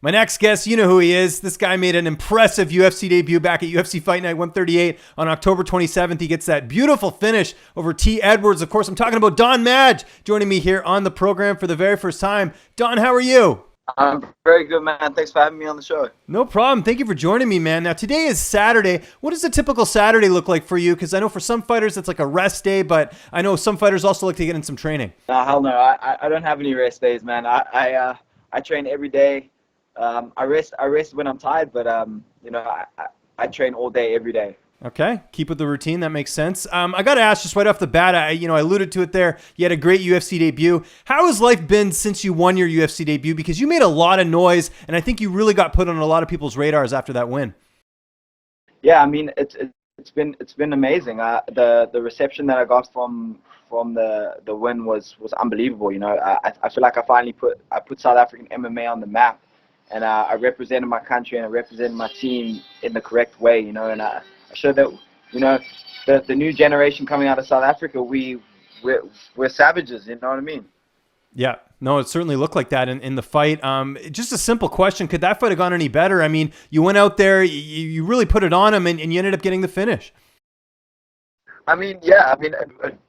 My next guest, you know who he is. This guy made an impressive UFC debut back at UFC Fight Night 138 on October 27th. He gets that beautiful finish over T. Edwards. Of course, I'm talking about Don Madge joining me here on the program for the very first time. Don, how are you? I'm very good, man. Thanks for having me on the show. No problem. Thank you for joining me, man. Now, today is Saturday. What does a typical Saturday look like for you? Because I know for some fighters it's like a rest day, but I know some fighters also like to get in some training. Hell no. I don't have any rest days, man. I train every day. I rest when I'm tired, but I train all day, every day. Okay, keep with the routine. That makes sense. I got to ask just right off the bat. I alluded to it there. You had a great UFC debut. How has life been since you won your UFC debut? Because you made a lot of noise, and I think you really got put on a lot of people's radars after that win. Yeah, I mean it's been amazing. The reception that I got from the win was unbelievable. I feel like I finally put South African MMA on the map, and I represented my country and I represented my team in the correct way. And I showed that the new generation coming out of South Africa, we're savages. You know what I mean? Yeah, no, it certainly looked like that in the fight. Just a simple question. Could that fight have gone any better? I mean, you went out there, you really put it on him, and you ended up getting the finish. I mean, yeah. I mean,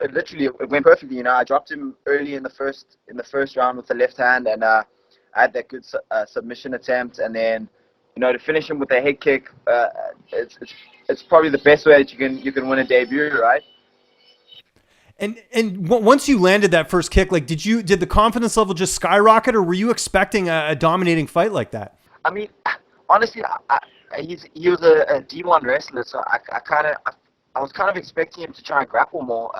it literally it went perfectly. I dropped him early in the first round with the left hand, and I had that good submission attempt, and then to finish him with a head kick. It's probably the best way that you can win a debut, right? And once you landed that first kick, like did the confidence level just skyrocket, or were you expecting a dominating fight like that? I mean, honestly, he was a D1 wrestler, so I was kind of expecting him to try and grapple more.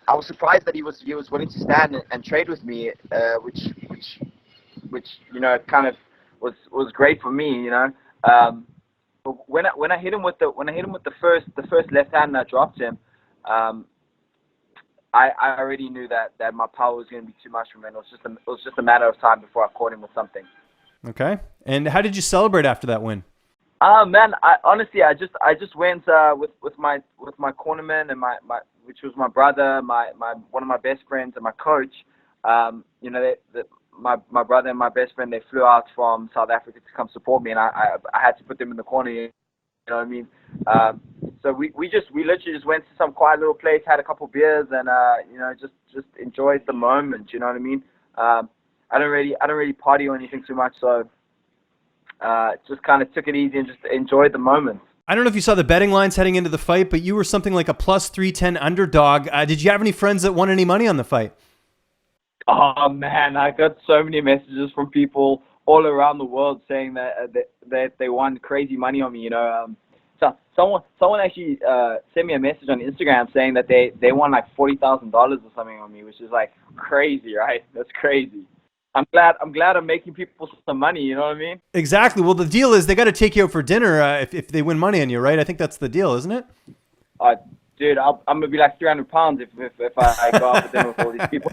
I was surprised that he was willing to stand and trade with me, which kind of was great for me. But when I hit him with the first left hand and I dropped him, I already knew that my power was going to be too much for him, and it was just a matter of time before I caught him with something. Okay. And how did you celebrate after that win? Man, honestly, I just went with my cornerman and which was my brother, one of my best friends and my coach. My brother and my best friend, they flew out from South Africa to come support me, and I had to put them in the corner. You know what I mean? So we literally just went to some quiet little place, had a couple beers, and just enjoyed the moment. You know what I mean? I don't really party or anything too much, so just kind of took it easy and just enjoyed the moment. I don't know if you saw the betting lines heading into the fight, but you were something like a plus 310 underdog. Did you have any friends that won any money on the fight? Oh man, I got so many messages from people all around the world saying that they won crazy money on me. So someone actually sent me a message on Instagram saying that they won like $40,000 or something on me, which is like crazy, right? That's crazy. I'm glad I'm making people some money. You know what I mean? Exactly. Well, the deal is they got to take you out for dinner if they win money on you, right? I think that's the deal, isn't it? Dude, I'm gonna be like 300 pounds if I go out for dinner with all these people.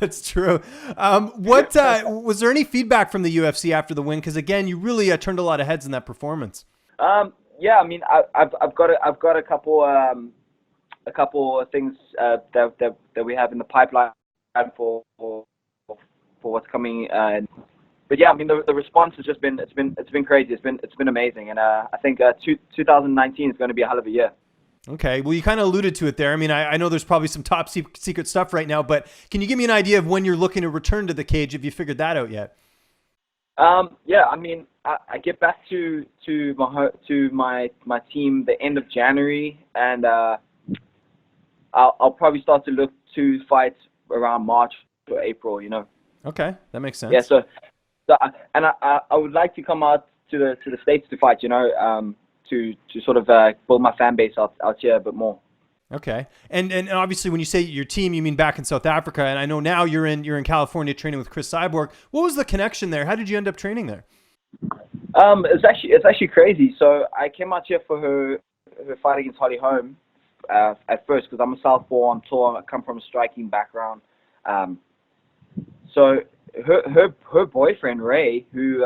That's true. What was there any feedback from the UFC after the win? Because again, you really turned a lot of heads in that performance. Yeah, I mean, I've got a couple of things that we have in the pipeline for what's coming. But yeah, I mean, the response has just been crazy. It's been amazing, and I think 2019 is going to be a hell of a year. Okay, well, you kind of alluded to it there. I mean, I know there's probably some top secret stuff right now, but can you give me an idea of when you're looking to return to the cage? Have you figured that out yet? Yeah, I mean, I get back to my team the end of January, and I'll probably start to look to fight around March or April. Okay, that makes sense. Yeah, so I would like to come out to the States to fight. To sort of build my fan base out here a bit more. Okay, and obviously when you say your team, you mean back in South Africa, and I know now you're in California training with Cris Cyborg. What was the connection there? How did you end up training there? It's actually crazy. So I came out here for her fight against Holly Holm at first because I'm a southpaw on tour. I come from a striking background. So her boyfriend Ray, who's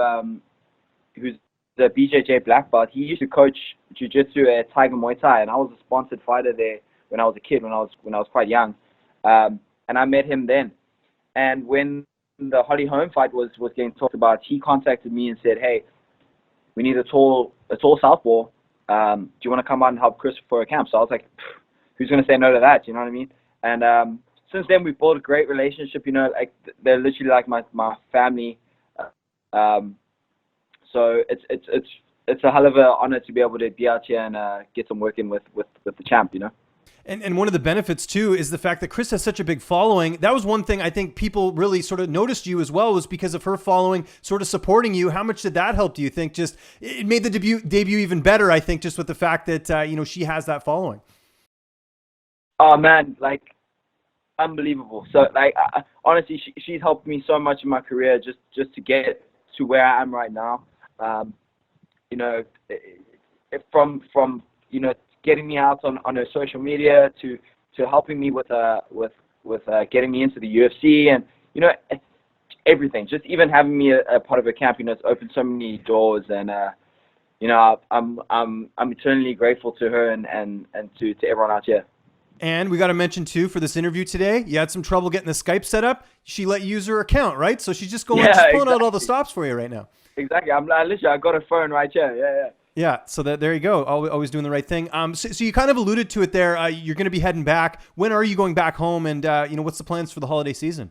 the BJJ black belt, he used to coach jiu-jitsu at Tiger Muay Thai, and I was a sponsored fighter there when I was a kid, when I was quite young, and I met him then. And when the Holly Holm fight was getting talked about, he contacted me and said, "Hey, we need a tall southpaw. Do you want to come out and help Chris for a camp?" So I was like, who's going to say no to that? You know what I mean? And since then, we've built a great relationship. You know, like they're literally like my family. So it's a hell of an honor to be able to be out here and get some work in with the champ. You know. And one of the benefits too is the fact that Cris has such a big following. That was one thing I think people really sort of noticed you as well, was because of her following, sort of supporting you. How much did that help? Do you think? Just it made the debut even better. I think just with the fact that you know, she has that following. Oh man, like unbelievable. So like honestly, she's helped me so much in my career just to get to where I am right now. You know, from you know, getting me out on her social media to helping me with getting me into the UFC, and you know, everything. Just even having me a part of her camp, you know, it's opened so many doors, and you know, I'm eternally grateful to her and to everyone out here. And we got to mention too, for this interview today, you had some trouble getting the Skype set up. She let you use her account, right? So she's just going, she's pulling out all the stops for you right now. Exactly. Literally, I got a phone right here. Yeah. Yeah, so there you go. Always doing the right thing. So you kind of alluded to it there. You're going to be heading back. When are you going back home? And you know, what's the plans for the holiday season?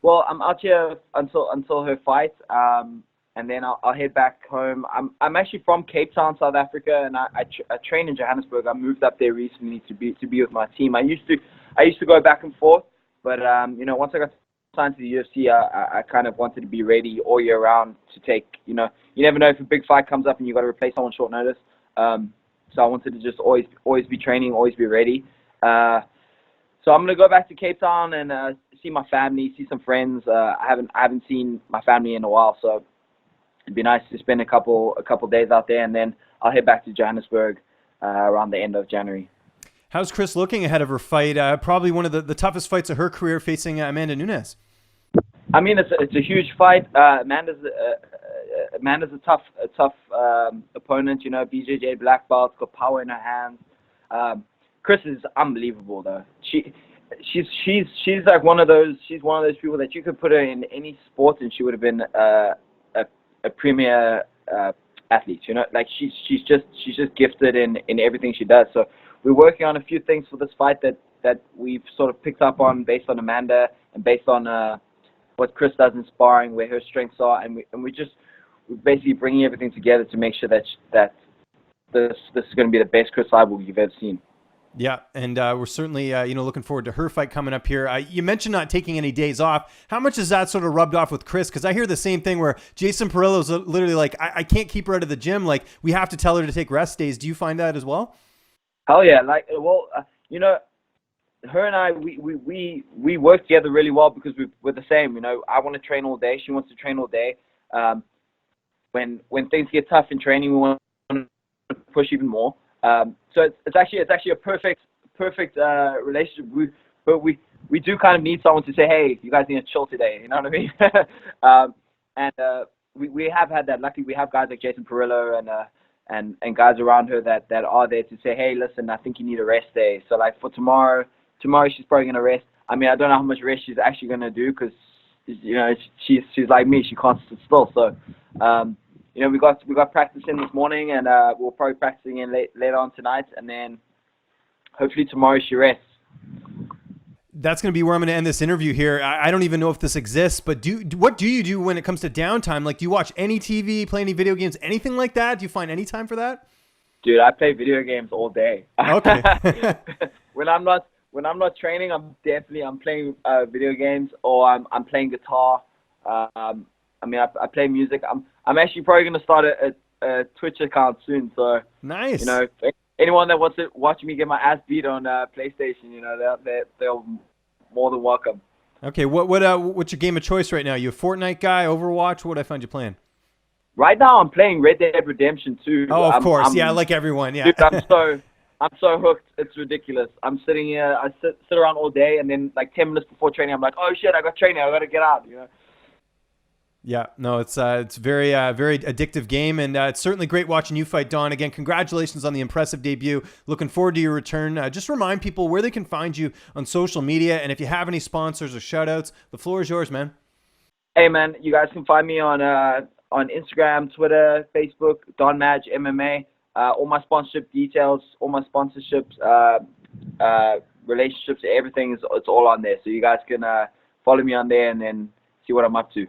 Well, I'm out here until her fight, and then I'll head back home. I'm actually from Cape Town, South Africa, and I train in Johannesburg. I moved up there recently to be with my team. I used to go back and forth, but you know, once I got signed to the UFC, I kind of wanted to be ready all year round to take, you know, you never know if a big fight comes up and you got to replace someone short notice. So I wanted to just always be training, always be ready. So I'm gonna go back to Cape Town and see my family, see some friends. I haven't seen my family in a while, so it'd be nice to spend a couple days out there, and then I'll head back to Johannesburg around the end of January. How's Cris looking ahead of her fight? Probably one of the toughest fights of her career, facing Amanda Nunes. I mean, it's a huge fight. Amanda's a tough opponent. You know, BJJ black belt, got power in her hands. Cris is unbelievable though. She's like one of those. She's one of those people that you could put her in any sport and she would have been a premier athlete. You know, like she's just gifted in everything she does. So we're working on a few things for this fight that we've sort of picked up on based on Amanda and based on what Cris does in sparring, where her strengths are, and we're basically bringing everything together to make sure that this is going to be the best Cris Cyborg you've ever seen. Yeah, and we're certainly you know, looking forward to her fight coming up here. You mentioned not taking any days off. How much has that sort of rubbed off with Cris? Because I hear the same thing where Jason Perillo's literally like, I can't keep her out of the gym. Like, we have to tell her to take rest days. Do you find that as well? Hell yeah! Like, well, you know, her and I, we work together really well because we're the same. You know, I want to train all day. She wants to train all day. When things get tough in training, we want to push even more. So it's actually a perfect relationship. But we do kind of need someone to say, hey, you guys need to chill today. You know what I mean? And we have had that. Luckily, we have guys like Jason Perillo and guys around her that are there to say, hey, listen, I think you need a rest day. So like for tomorrow she's probably gonna rest. I mean, I don't know how much rest she's actually gonna do because, you know, she's like me, she can't sit still. So you know, we got practice in this morning, and we'll probably practicing in later on tonight, and then hopefully tomorrow she rests. That's going to be where I'm going to end this interview here. I don't even know if this exists, but what do you do when it comes to downtime? Like, do you watch any TV, play any video games, anything like that? Do you find any time for that? Dude, I play video games all day. Okay. When I'm not training, I'm playing video games, or I'm playing guitar. I mean, I play music. I'm actually probably going to start a Twitch account soon. So nice. You know, anyone that wants to watch me get my ass beat on PlayStation, you know, they'll more than welcome. Okay, what's your game of choice right now? You a Fortnite guy, Overwatch? What I find you playing? Right now, I'm playing Red Dead Redemption 2. Oh, of course, yeah, like everyone, yeah. Dude, I'm so hooked. It's ridiculous. I'm sitting here. I sit around all day, and then like 10 minutes before training, I'm like, oh shit, I got training. I got to get out. You know. Yeah, no, it's very addictive game, and it's certainly great watching you fight, Don. Again, congratulations on the impressive debut. Looking forward to your return. Just remind people where they can find you on social media, and if you have any sponsors or shout outs, the floor is yours, man. Hey man, you guys can find me on Instagram, Twitter, Facebook, Don Madge MMA. All my sponsorship details, all my sponsorships, relationships, everything is it's all on there. So you guys can follow me on there and then see what I'm up to.